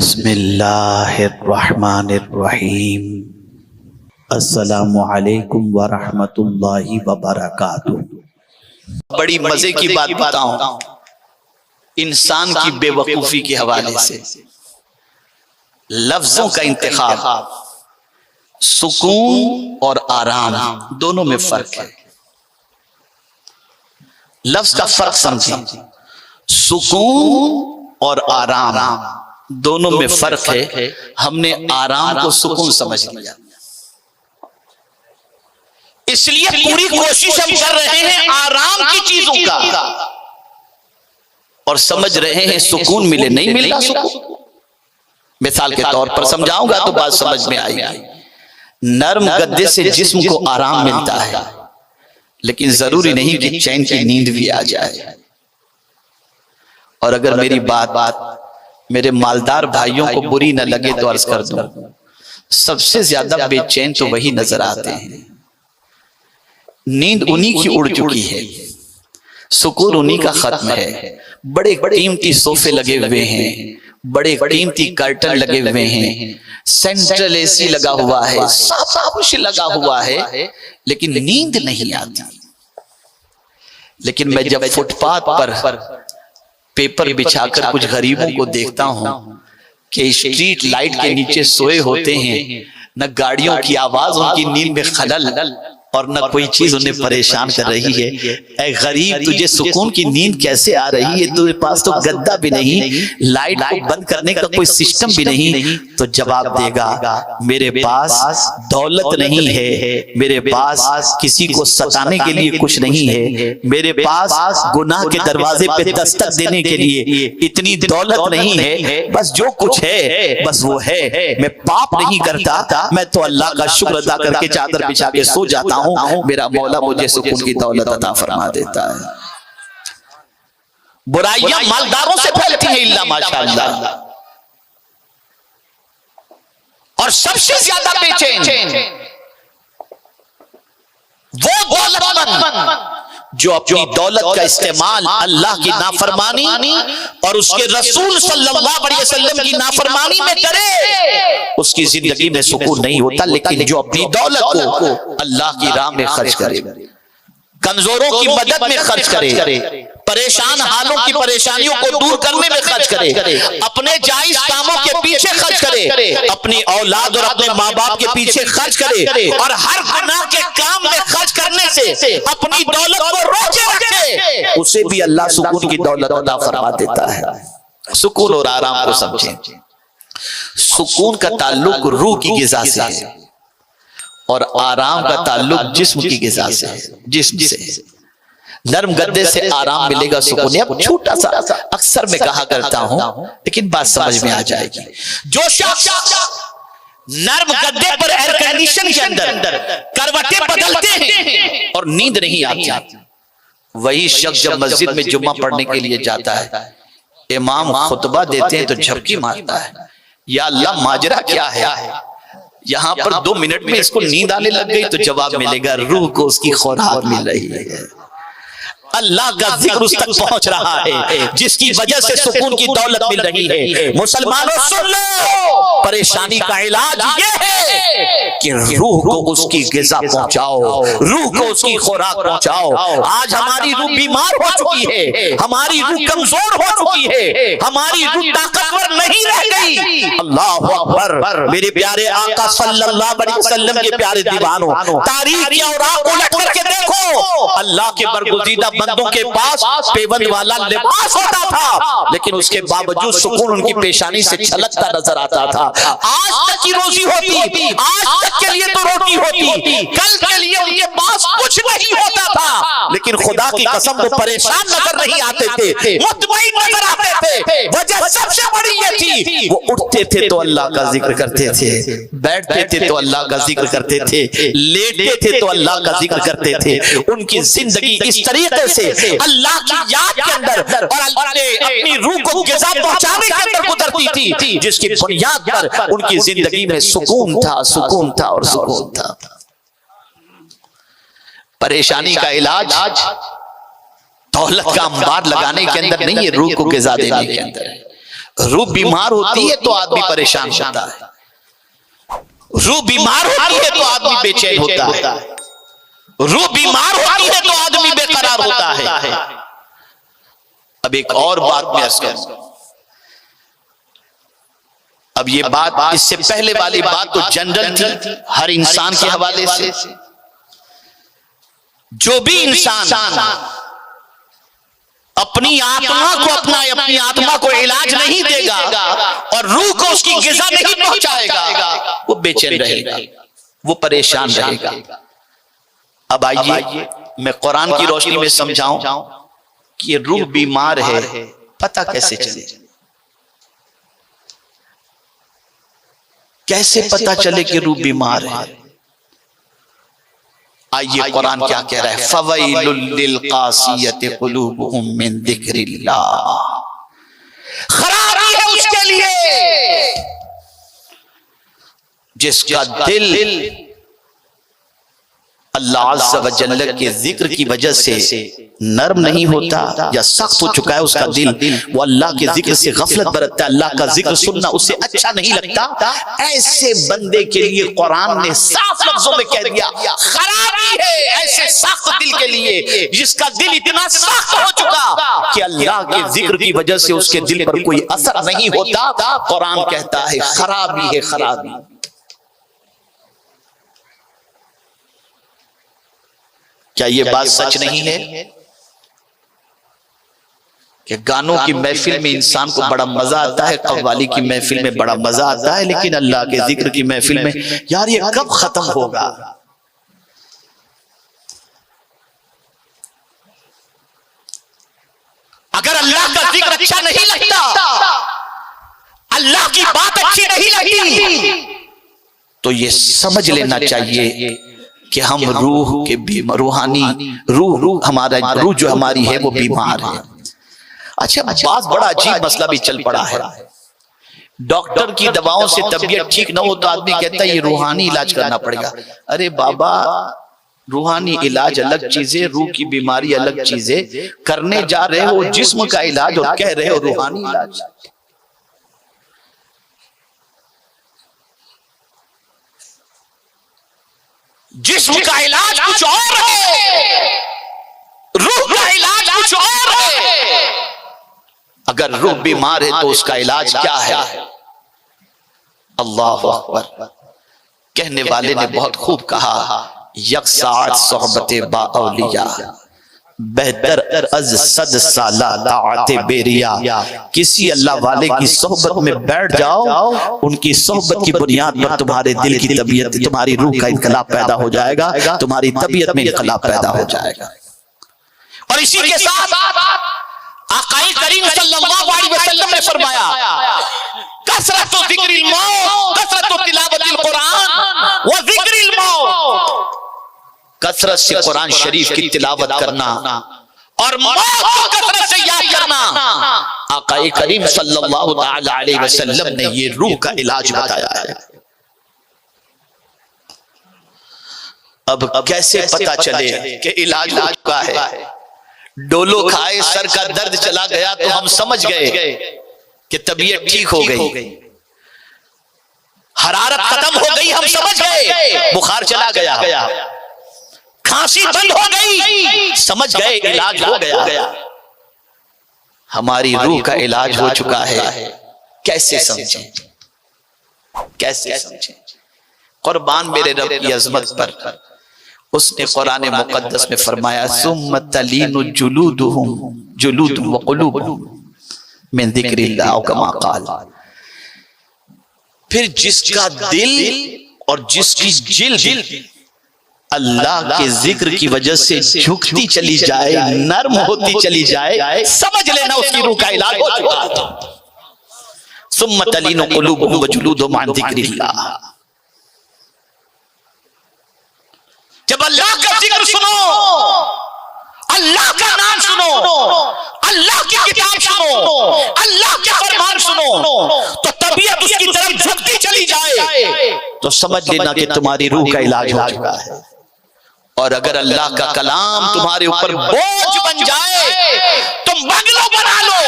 बिस्मिल्लाहिर्रहमानिर्रहीम। अस्सलामु अलैकुम वरहमतुल्लाहि वबरकातुहू। बड़ी मजे की बात बताऊं इंसान की बेवकूफी के हवाले से। लफ्जों का इंतखाब, सुकून और आराम दोनों में फर्क है। लफ्ज का फर्क समझें। सुकून और आराम दोनों में फर्क है। हमने आराम को सुकून समझ लिया, इसलिए पूरी कोशिश हम कर रहे हैं आराम की चीजों का और समझ रहे हैं सुकून मिले। नहीं मिलता सुकून। मिसाल के तौर पर समझाऊंगा तो बात समझ में आएगी। नर्म गद्दे से जिस्म को आराम मिलता है, लेकिन जरूरी नहीं कि चैन की नींद भी आ जाए। और अगर मेरी बात मेरे मालदार भाइयों को बुरी न लगे तो अर्ज कर दूं, सबसे ज्यादा बेचैन तो वही नजर आते हैं। नींद उन्हीं की उड़ चुकी है, सुकून उन्हीं का खत्म है। बड़े कीमती सोफे लगे हुए हैं, बड़े कीमती कर्टन लगे हुए हैं, सेंट्रल एसी लगा हुआ है, सब कुछ लगा हुआ है, लेकिन नींद नहीं आती। लेकिन मैं जब फुटपाथ पर पेपर बिछाकर कुछ गरीबों को देखता हूं कि स्ट्रीट लाइट के नीचे सोए होते हैं, न गाड़ियों की आवाज उनकी नींद में खलल और न कोई चीज उन्हें परेशान कर रही है। ऐ गरीब, तुझे सुकून की नींद कैसे आ रही है? तुझे पास तो गद्दा भी नहीं, लाइट को बंद करने का कोई सिस्टम भी नहीं। तो जवाब देगा, मेरे पास दौलत नहीं है, मेरे पास किसी को सताने के लिए कुछ नहीं है, मेरे पास गुनाह के दरवाजे पे दस्तक देने के लिए इतनी दौलत नहीं है। बस जो कुछ है बस वो है। मैं पाप नहीं करता, मैं तो अल्लाह का शुक्र अदा करके चादर बिछा के सो जाता हूं। मेरा मौला मुझे सुकून की दौलत अता फरमा देता है। बुराइयां मालदारों से फैलती हैं इल्ला माशाअल्लाह, और सबसे ज्यादा बेचैन वो दौलतमंद जो अपनी दौलत का इस्तेमाल अल्लाह की नाफरमानी और उसके रसूल सल्लल्लाहु अलैहि वसल्लम की नाफरमानी में करे, उसकी जिंदगी में सुकून नहीं होता। लेकिन जो अपनी दौलत को अल्लाह की राह में खर्च करे, कमजोरों की मदद में खर्च करे, परेशान हालों की परेशानियों को दूर करने में खर्च करे, अपने जायज कामों के पीछे खर्च करे, अपनी औलाद और अपने माँ बाप के पीछे खर्च करे, और हर गुनाह के काम में खर्च करने से अपनी दौलत को रोके रखे, उसे भी अल्लाह सुकून की दौलत अता फरमा देता है। सुकून और आराम को समझें। सुकून का ताल्लुक रूह की गिज़ा से है और आराम का ताल्लुक जिस्म की गिज़ा से है, जिस्म से। नर्म गद्दे से आराम मिलेगा, सुकून। अब छोटा सा अक्सर मैं कहा करता हूं, लेकिन बात समझ में आ जाएगी। जो शख्स नर्म गद्दे पर एयर कंडीशन के अंदर करवटें बदलते हैं और नींद नहीं आती, वही शख्स जब मस्जिद में जुम्मा पढ़ने के लिए जाता है, इमाम खुतबा देते हैं तो झपकी मारता है, या अल्लाह माजरा क्या है? यहां पर 2 मिनट में इसको नींद आने लग गई। तो जवाब मिलेगा, रूह को उसकी खुराक मिल रही है, अल्लाह का जिक्र उस तक पहुंच रहा है, जिसकी वजह से सुकून की दौलत मिल रही है। मुसलमानों सुन लो, परेशानी का इलाज ये है कि रूह को उसकी ग़िज़ा पहुंचाओ, रूह को उसकी खुराक पहुंचाओ। आज हमारी रूह बीमार हो चुकी है, हमारी रूह कमजोर हो चुकी है, हमारी रूह ताकतवर नहीं रह गई। अल्लाह अकबर। मेरे प्यारे आका सल्लल्लाहु अलैहि वसल्लम के प्यारे दीवानों, तारीख की औराक उलट करके देखो, अल्लाह के बरगुज़ीदा बंदों के पास पेबंद वाला लिबास होता था, लेकिन उसके बावजूद सुकून उनकी पेशानी से छलकता नजर आता था। आज तक की रोजी होती, आज तक के लिए तो रोटी होती, कल के लिए उनके पास कुछ नहीं होता था, लेकिन खुदा की कसम वो परेशान नजर नहीं आते थे, मुतमईन नजर आते थे। वजह सबसे बड़ी ये थी, वो उठते थे तो अल्लाह का जिक्र करते थे, बैठते थे तो अल्लाह का जिक्र करते थे, लेटते थे तो अल्लाह का जिक्र करते थे। उनकी जिंदगी इस तरीके से अल्लाह की याद के अंदर और अपनी रूह को ग़िज़ा पहुंचाने के अंदर गुजरती थी, जिसकी बुनियाद पर उनकी जिंदगी में सुकून था, सुकून था और सुकून था। परेशानी का इलाज दौलत का अंबार लगाने के अंदर नहीं है, रूह को ग़िज़ा देने के अंदर है। रूह बीमार होती है तो आदमी परेशान होता है, रूह बीमार होती है तो आदमी बेचैन होता है, रूह बीमार होती है तो आदमी बेकरार होता है। अब एक और बात मैं अर्ज करूं, अब ये बात इससे पहले वाली बात तो जनरल थी हर इंसान के हवाले से। जो भी इंसान अपनी आत्मा को इलाज नहीं देगा और रूह को उसकी ग़िज़ा नहीं पहुंचाएगा, वो बेचैन रहेगा, वो परेशान रहेगा। अब आइए मैं कुरान की रोशनी में समझाऊं कि ये रूह बीमार है, पता कैसे चले, कैसे पता चले कि रूह बीमार है। आइए कुरान क्या कह रहा है, फवैलुल लिल क़ासियति क़ुलूबुहुम मिन ज़िक्रिल्लाह, खराबी है उसके लिए जिसका दिल अल्लाह अज़्ज़ा व जल्ल के जिक्र की वजह से नर्म नहीं होता या सख्त हो चुका है उसका दिल, वो अल्लाह के जिक्र से गफलत बरतता है, अल्लाह का जिक्र सुनना उसे अच्छा नहीं लगता। ऐसे बंदे के लिए कुरान ने साफ लफ्जों में कह दिया खराबी है ऐसे सख्त दिल के लिए जिसका दिल इतना सख्त हो चुका कि अल्लाह के जिक्र की वजह से उसके दिल पर कोई असर नहीं होता। कुरान कहता है खराबी है, खराबी। क्या ये बात सच नहीं है कि गानों की महफिल में इंसान को बड़ा मजा आता है, कव्वाली की महफिल में बड़ा मजा आता है, लेकिन अल्लाह के जिक्र की महफिल में यार ये कब खत्म होगा? अगर अल्लाह का जिक्र अच्छा नहीं लगता, अल्लाह की बात अच्छी नहीं लगती, तो ये समझ लेना चाहिए कि हम रूह के बीमार, रूहानी रूह हमारा रूह जो हमारी है वो बीमार है। अच्छा, बात बड़ा अजीब मसला भी चल पड़ा है। डॉक्टर की दवाओं से तबीयत ठीक ना हो तो आदमी कहता है ये रूहानी इलाज करना पड़ेगा। अरे बाबा, रूहानी इलाज अलग चीज है, रूह की बीमारी अलग चीज है। करने जा रहे हो जिस्म का इलाज और कह रहे हो रूहानी इलाज। जिस्म का इलाज कुछ और है, रूह का इलाज कुछ और है। अगर रूह बीमार है तो उसका इलाज क्या है? अल्लाह अकबर। कहने वाले ने बहुत खूब कहा, यकसात सोहबते बाऔलिया बेहतर अज सद साला ताअते बेरिया। किसी अल्लाह वाले की सोहबत में बैठ जाओ, उनकी सोहबत की बुनियाद पर तुम्हारे दिल की तबीयत, तुम्हारी रूह का इनकलाब पैदा हो जाएगा, तुम्हारी तबीयत में इनकलाब पैदा हो जाएगा। और इसी के साथ आक़ाए करीम सल्लल्लाहु अलैहि वसल्लम ने फरमाया, कसरतु ज़िक्रिल मौत, कसरतु तिलावतिल कुरान व ज़िक्रिल मौत। कसरत से कुरान शरीफ की तिलावत करना और मौत को कसरत से याद करना। आक़ाए करीम सल्लल्लाहु अलैहि वसल्लम ने ये रूह का इलाज बताया है। अब कैसे पता चले कि इलाज हो चुका है? डोलो खाए सर का दर्द चला गया तो हम समझ गए कि तबीयत ठीक हो गई, हरारत खत्म हो गई, हम समझ गए बुखार चला गया, खांसी बंद हो गई, समझ गए इलाज हो गया। हमारी रूह का इलाज हो चुका है। कैसे समझें, कैसे समझें? कुर्बान मेरे रब की अजमत पर, उसने कुरान मुकद्दस में फरमाया, सुम्मा तलीनु जुलूदुहुम व क़ुलूबुहुम मिन ज़िक्रिल्लाह कमा क़ाल। फिर जिसका दिल और जिसकी जिल्द अल्लाह के जिक्र की वजह से झुकती चली जाए, नर्म होती चली जाए, समझ लेना उसकी रूह का इलाज हो चुका है। सुम्मा तलीनु क़ुलूबुहुम व जुलूदुहुम अन ज़िक्रिल्लाह। जब अल्लाह का जिक्र सुनो, अल्लाह का नाम सुनो, अल्लाह की किताब सुनो, अल्लाह के फरमान सुनो, तो तबीयत उसकी तरफ झुकती चली जाए तो समझ लेना कि तुम्हारी रूह का इलाज हो चुका है। और अगर अल्लाह का कलाम तुम्हारे ऊपर बोझ बन जाए, तुम बंगलो बना लो,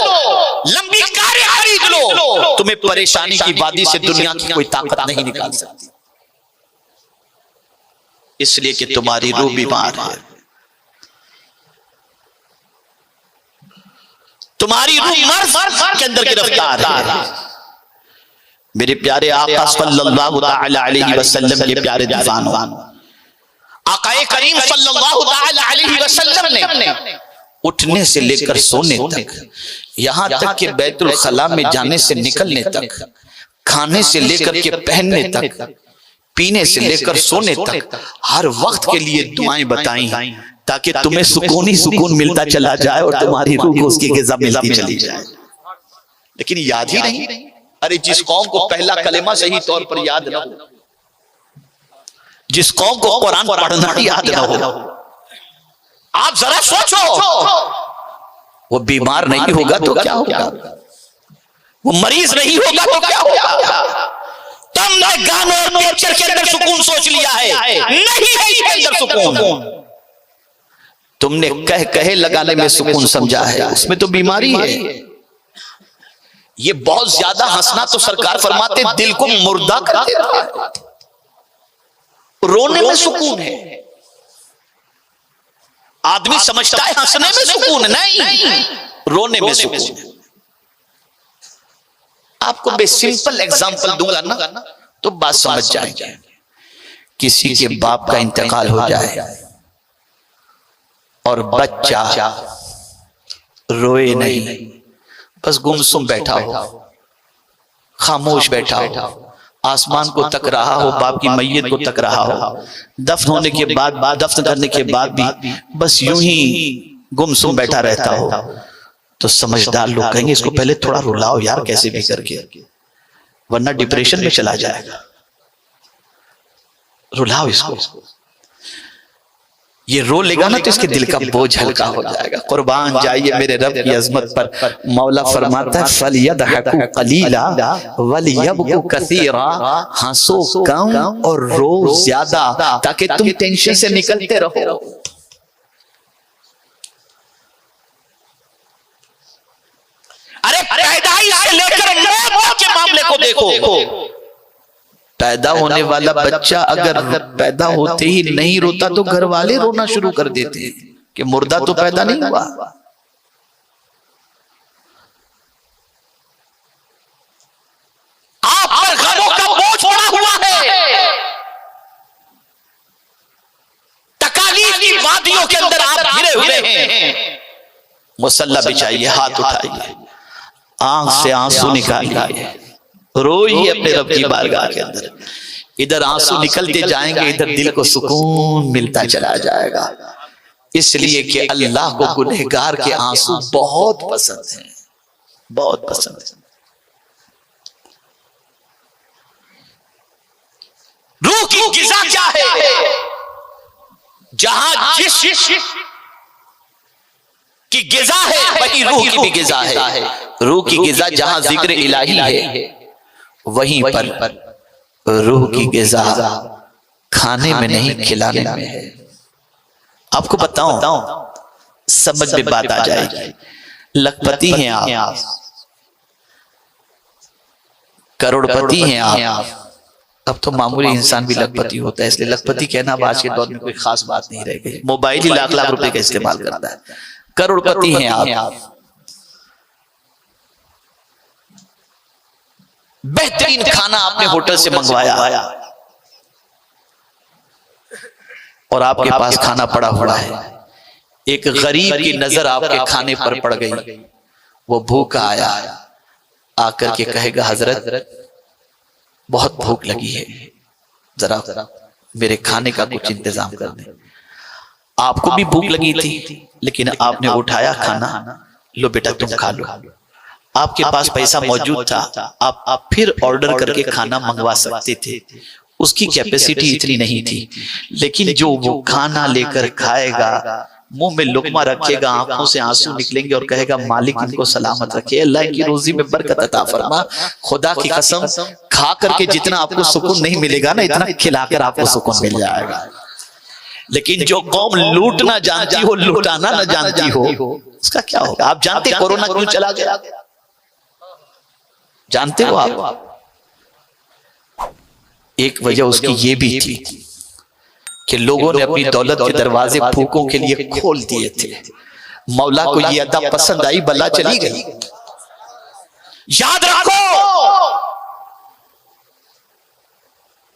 लंबी कारें खरीद लो, तुम्हें परेशानी की वादी से दुनिया की कोई ताकत नहीं निकाल सकती, इसलिए कि तुम्हारी रूह बीमार है, तुम्हारी रूह मर्ज के अंदर गिरफ्तार है। मेरे प्यारे आका सल्लल्लाहु तआला अलैहि वसल्लम के प्यारे दीवानों, आकाए करीम सल्लल्लाहु तआला अलैहि वसल्लम ने उठने से लेकर सोने तक, यहां तक कि बैतुल खला में जाने से निकलने तक, खाने से लेकर के पहनने तक, पीने से लेकर सोने तक, हर वक्त के लिए दुआएं बताई, ताकि तुम्हें सुकून ही सुकून मिलता चला जाए और तुम्हारी रूह को उसकी ग़िज़ा मिलती चली जाए। लेकिन याद ही नहीं। अरे जिस कौम को पहला कलेमा सही तौर पर याद ना हो, जिस कौम को कुरान पढ़ना याद ना हो, आप जरा सोचो, वो बीमार नहीं होगा तो क्या होगा, वो मरीज नहीं होगा तो क्या होगा। तुमने गानों और पिक्चर के अंदर सुकून सोच लिया है, नहीं है इसके अंदर सुकून। तुमने कहे लगाने में सुकून समझा है, उसमें तो बीमारी है। ये बहुत ज्यादा हंसना तो सरकार फरमाते दिल को मुर्दा कर देता है, रोने में सुकून है। आदमी समझता है हंसने में सुकून, नहीं, रोने में सुकून है। आपको मैं सिंपल एग्जांपल दूंगा ना तो बात समझ जाएंगे। किसी के बाप का इंतकाल हो जाए और बच्चा रोए नहीं, बस गुमसुम बैठा हो, खामोश बैठा हो, आसमान को तक रहा हो, बाप की मैयत को तक रहा हो, दफन होने के बाद, दफन करने के बाद भी बस यूं ही गुमसुम बैठा रहता हो, तो समझदार लोग कहेंगे इसको पहले थोड़ा रुलाओ यार, कैसे भी करके, वरना डिप्रेशन में चला जाएगा, रुलाओ इसको। ये रो लेगा ना तो इसके दिल का बोझ हल्का हो जाएगा। कुर्बान जाइए मेरे रब की अजमत पर। मौला फरमाता है फलयदहकू कलीला वलियबकू कसीरा, हंसो कम और रो ज्यादा, ताकि तुम टेंशन से निकलते रहो। अरे पैदाइश से लेकर मौत के मामले को देखो, पैदा होने वाला बच्चा अगर पैदा होते ही नहीं रोता तो घर वाले रोना शुरू कर देते हैं कि मुर्दा तो पैदा नहीं हुआ। आप पर गमों का बोझ पड़ा हुआ है, तकालीफ की वादियों के अंदर आप घिरे हुए हैं। मुसल्ला बिछाइए, हाथ उठाइए, आंख से आंसू निकालिए, रोइए अपने रब की बारगाह के अंदर। इधर आंसू निकलते जाएंगे, इधर दिल को सुकून मिलता चला जाएगा। इसलिए कि अल्लाह को गुनहगार के आंसू बहुत पसंद हैं, बहुत पसंद है। रूह की ग़िज़ा क्या है? जहां जिस की ग़िज़ा है वही रूह की भी ग़िज़ा है। रूह की ग़िज़ा जहां जिक्र इलाही है, वहीं पर रूह की ग़िज़ा खाने में नहीं खिलाने में है। आपको बताऊं, समझ में बात आ जाएगी। लखपति हैं आप, करोड़पति हैं आप, अब तो मामूली इंसान भी लखपति होता है, इसलिए लखपति कहना अब आज के दौर में कोई खास बात नहीं रह गई। मोबाइल ही लाख लाख रुपए का इस्तेमाल करता है। करोड़पति हैं आप, बेहतरीन खाना आपने होटल से मंगवाया और आपके पास खाना पड़ा हुआ है। एक गरीब की नजर आपके खाने पर पड़ गई, वो भूखा आया, आकर के कहेगा हजरत बहुत भूख लगी है, जरा मेरे खाने का कुछ इंतजाम कर दें। आपको भी भूख लगी थी, लेकिन आपने उठाया खाना, लो बेटा तुम खा लो। आपके पास पैसा मौजूद था, आप फिर ऑर्डर करके खाना मंगवा सकते थे, उसकी कैपेसिटी इतनी नहीं थी। लेकिन जो वो खाना लेकर खाएगा, मुंह में लुकमा रखेगा, आंखों से आंसू निकलेंगे और कहेगा मालिक इनको सलामत रखे, अल्लाह की रोजी में बरकत अता फरमा। खुदा की कसम, खा करके जितना आपको सुकून नहीं मिलेगा ना, इतना खिलाकर आपको सुकून मिल जाएगा। लेकिन जो कौम लूटना जानती हो, लुटाना ना जानती हो, उसका क्या होगा? आप जानते कोरोना क्यों चला गया? जानते हो आप, एक वजह उसकी ये भी थी कि लोगों ने अपनी दौलत के दरवाजे भूखों के लिए खोल दिए थे। मौला को ये अदा पसंद आई, बला चली गई। याद रखो,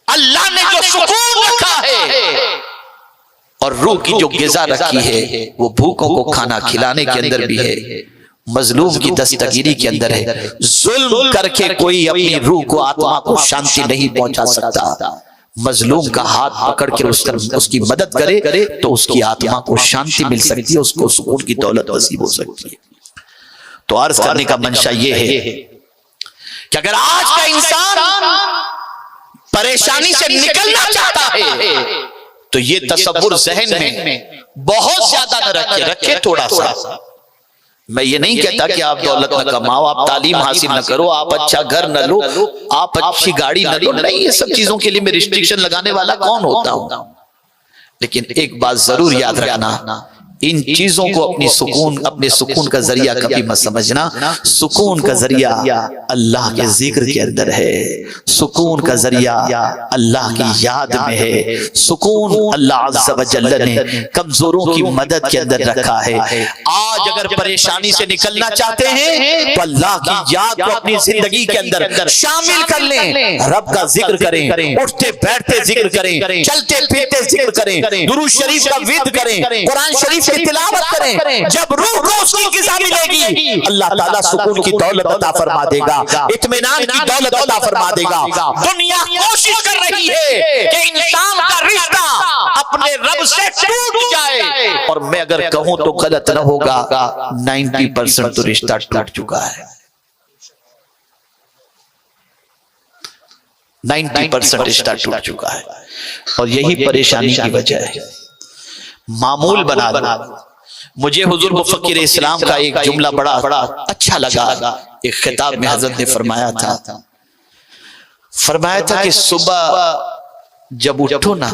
अल्लाह ने जो सुकून रखा है और रूह की जो ग़िज़ा रखी है वो भूखों को खाना खिलाने के अंदर भी है, मजलूम की दस्तगीरी के अंदर है। जुल्म करके कोई अपनी रूह को, आत्मा को शांति नहीं पहुंचा सकता। मजलूम का हाथ पकड़ के उसकी मदद करे तो उसकी आत्मा को शांति मिल सकती है, उसको सुकून की दौलत नसीब हो सकती है। तो अर्ज करने का मंशा ये है कि अगर आज का इंसान परेशानी से निकलना चाहता है तो ये तसव्वुर ज़हन में बहुत ज्यादा न रखे, रखे थोड़ा सा। मैं ये नहीं कहता कि आप दौलत न कमाओ, आप तालीम हासिल न करो, आप अच्छा घर न लो, आप अच्छी गाड़ी न लो, नहीं, ये सब चीजों के लिए मैं रिस्ट्रिक्शन लगाने वाला कौन होता हूं। लेकिन एक बात जरूर याद रखना, इन चीजों को अपने सुकून का जरिया कभी मत समझना। सुकून का जरिया अल्लाह के जिक्र के अंदर है, सुकून का जरिया अल्लाह की याद में है, सुकून अल्लाह अज़्ज़ व जल्ल ने कमजोरों की मदद के अंदर रखा है। आज अगर परेशानी से निकलना चाहते हैं तो अल्लाह की याद को अपनी जिंदगी के अंदर शामिल कर लें, रब का जिक्र करें, उठते बैठते जिक्र करें, चलते फिरते जिक्र करें, दुरूद शरीफ का विद करें, कुरान शरीफ की तिलावत करें। जब रूह को उसकी ग़िज़ा मिलेगी, अल्लाह ताला सुकून की दौलत अता फरमा देगा, इत्मीनान की दौलत अता फरमा देगा। दुनिया कोशिश कर रही है कि इंसान का रिश्ता अपने रब से टूट जाए, और मैं अगर कहूं तो गलत न होगा, 90% तो रिश्ता टूट चुका है। 90% रिश्ता टूट चुका है, और यही परेशानी की वजह है। मामूल बना दो। मुझे हुजूर मुफक्किर इस्लाम का एक जुमला बड़ा अच्छा लगा। एक खिताब में हजरत ने फरमाया था कि सुबह जब उठो ना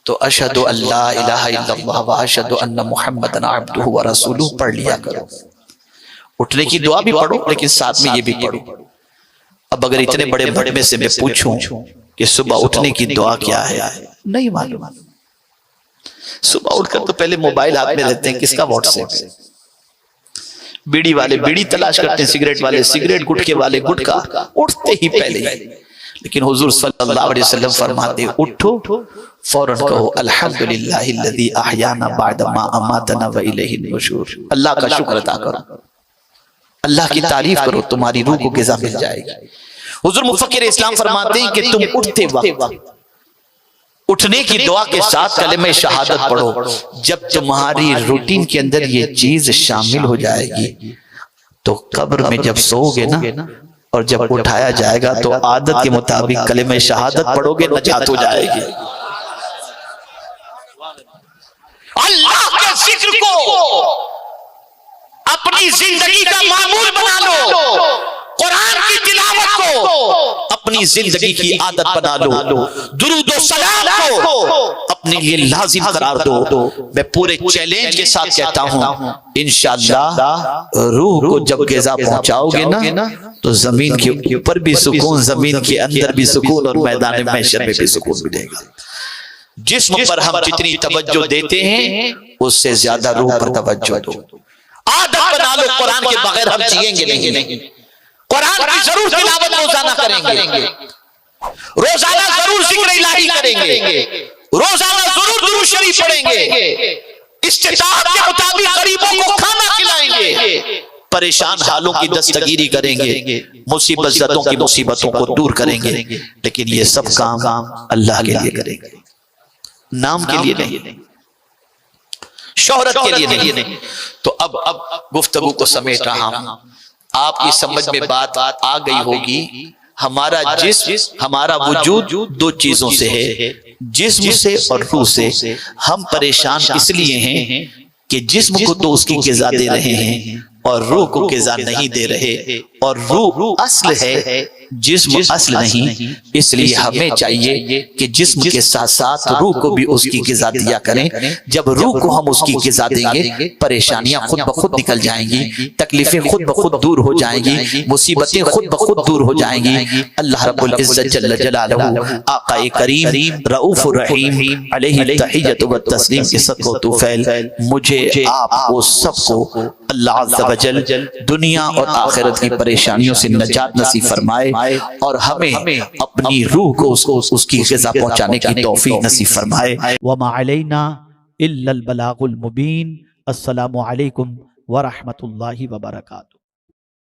तो अशहदु अल्ला इलाहा इल्लल्लाह व अशहदु अन्ना मुहम्मदन अब्दुहु व रसूलुहु पढ़ लिया करो। उठने की दुआ भी पढ़ो, लेकिन साथ में ये भी पढ़ो। अब अगर इतने बड़े भड़मे से मैं पूछूं कि सुबह उठने की दुआ क्या है, नहीं मालूम। सुबह उठकर तो पहले मोबाइल हाथ में रहते हैं, किसका व्हाट्सएप है, बीड़ी वाले बीड़ी तलाश करते हैं, सिगरेट वाले सिगरेट, गुटखे वाले गुटखा, उठते ही पहले। लेकिन हुजूर सल्लल्लाहु अलैहि वसल्लम फरमाते, उठो फौरन कहो अल्हम्दुलिल्लाहिल्लज़ी अहयाना बअद मा अमातना व इलैहिन नुशूर। अल्लाह का शुक्र अदा करो, अल्लाह की तारीफ करो, तुम्हारी रूह को ग़िज़ा मिल जाएगी। हुजूर मुफक्किर इस्लाम फरमाते हैं कि तुम उठते वक्त उठने की दुआ के साथ कलिमा शहादत पढ़ो। जब तुम्हारी रूटीन के अंदर ये चीज शामिल हो जाएगी तो कब्र में जब सोओगे ना और जब उठाया जाएगा तो आदत के मुताबिक कलिमा शहादत पढ़ोगे, नजात हो जाएगी। अल्लाह के जिक्र को अपनी जिंदगी का मामूल बना लो, कुरान की तिलावत को अपनी जिंदगी की आदत बना लो, दुरूद और सलाम को अपने लिए लाजिम करार दो। मैं पूरे चैलेंज के साथ कहता हूं, इंशाअल्लाह रूह को जब ग़िज़ा पहुंचाओगे ना तो जमीन के ऊपर भी सुकून, जमीन के अंदर भी सुकून, और मैदान महशर में भी सुकून मिलेगा। जिस्म पर हम जितनी तवज्जो देते हैं उससे ज्यादा रूह पर तवज्जो दो। आदत बना लो, कुरान के बगैर हम जिएंगे नहीं। कुरान की जरूर तिलावत रोजाना करेंगे, रोजाना जरूर जिक्र इलाही करेंगे, रोजाना जरूर दुरूद शरीफ पढ़ेंगे, इस्तिताअत के मुताबिक गरीबों को खाना खिलाएंगे, परेशान हालों की दस्तगीरी करेंगे, मुसीबत ज़दों की मुसीबतों को दूर करेंगे। लेकिन ये सब काम अल्लाह के लिए करेंगे, नाम के लिए नहीं, शोहरत के लिए नहीं। तो अब गुफ्तगू को समेट रहा हूं, आपकी समझ में बात आ गई होगी। हमारा जिस्म, हमारा वजूद दो चीजों से है, जिस्म से और रूह से। हम परेशान इसलिए हैं कि जिस्म को तो उसकी ग़िज़ा दे रहे हैं और रूह को ग़िज़ा नहीं दे रहे। और रूह असल है, जिस्म असल नहीं, इसलिए हमें चाहिए कि जिस्म के साथ साथ रूह को भी उसकी ग़िज़ा दिया करें। जब रूह को हम उसकी ग़िज़ा देंगे, परेशानियां खुद ब खुद निकल जाएंगी, तकलीफें खुद ब खुद दूर हो जाएंगी, मुसीबतें खुद ब खुद दूर हो जाएंगी। अल्लाह रब्बुल इज्जत जल्ल जलालहू आक़ाए करीम रऊफ़ुर रहीम अलैहि तहिय्यतु व तस्लीम के सदक़ो तुफ़ैल मुझे आपको सबको अल्लाह अज़्ज़ा व जल दुनिया और आखिरत की परेशानियों से नजात नसीब फरमाए और हमें अपनी रूह को उसकी ग़िज़ा पहुंचाने की तौफीक नसीब फरमाए। वमा अलैना इल्लल बलागुल मुबीन। अस्सलामु अलैकुम व रहमतुल्लाहि व बरकातुहू।